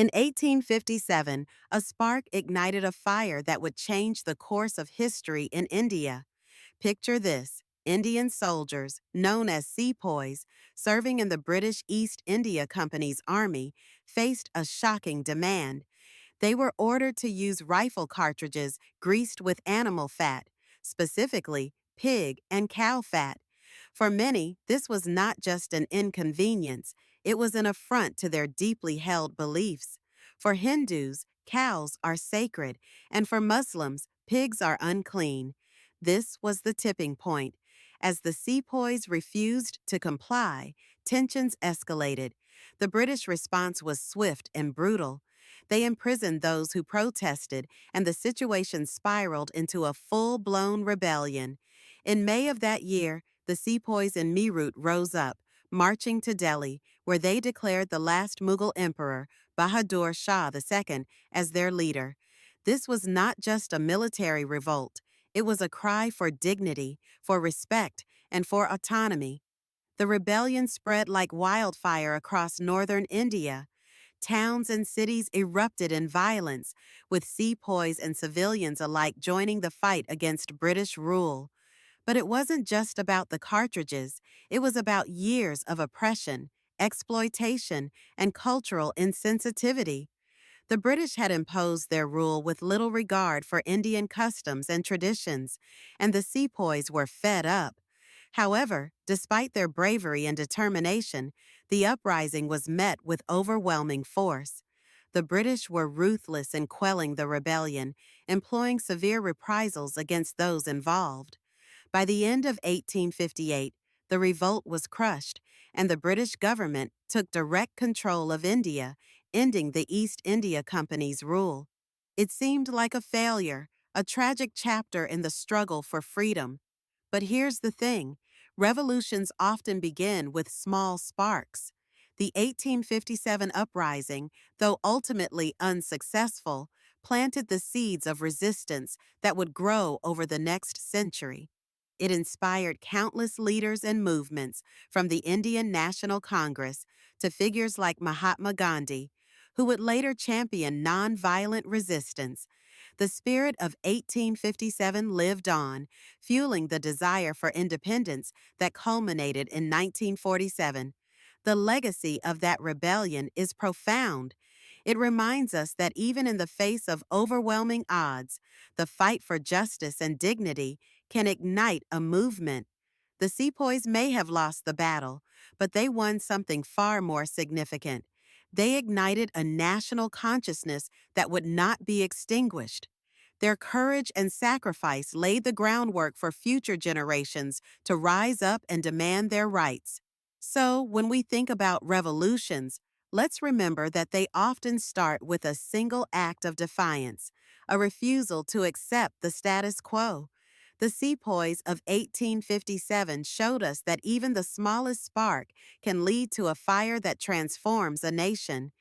In 1857, a spark ignited a fire that would change the course of history in India. Picture this: Indian soldiers, known as sepoys, serving in the British East India Company's army, faced a shocking demand. They were ordered to use rifle cartridges greased with animal fat, specifically pig and cow fat. For many, this was not just an inconvenience, it was an affront to their deeply held beliefs. For Hindus, cows are sacred, and for Muslims, pigs are unclean. This was the tipping point. As the sepoys refused to comply, tensions escalated. The British response was swift and brutal. They imprisoned those who protested, and the situation spiraled into a full-blown rebellion. In May of that year, the sepoys in Meerut rose up, marching to Delhi, where they declared the last Mughal emperor, Bahadur Shah II, as their leader. This was not just a military revolt. It was a cry for dignity, for respect, and for autonomy. The rebellion spread like wildfire across northern India. Towns and cities erupted in violence, with sepoys and civilians alike joining the fight against British rule. But it wasn't just about the cartridges, it was about years of oppression, exploitation, and cultural insensitivity. The British had imposed their rule with little regard for Indian customs and traditions, and the sepoys were fed up. However, despite their bravery and determination, the uprising was met with overwhelming force. The British were ruthless in quelling the rebellion, employing severe reprisals against those involved. By the end of 1858, the revolt was crushed, and the British government took direct control of India, ending the East India Company's rule. It seemed like a failure, a tragic chapter in the struggle for freedom. But here's the thing: revolutions often begin with small sparks. The 1857 uprising, though ultimately unsuccessful, planted the seeds of resistance that would grow over the next century. It inspired countless leaders and movements, from the Indian National Congress to figures like Mahatma Gandhi, who would later champion nonviolent resistance. The spirit of 1857 lived on, fueling the desire for independence that culminated in 1947. The legacy of that rebellion is profound. It reminds us that even in the face of overwhelming odds, the fight for justice and dignity can ignite a movement. The sepoys may have lost the battle, but they won something far more significant. They ignited a national consciousness that would not be extinguished. Their courage and sacrifice laid the groundwork for future generations to rise up and demand their rights. So, when we think about revolutions, let's remember that they often start with a single act of defiance, a refusal to accept the status quo. The sepoys of 1857 showed us that even the smallest spark can lead to a fire that transforms a nation.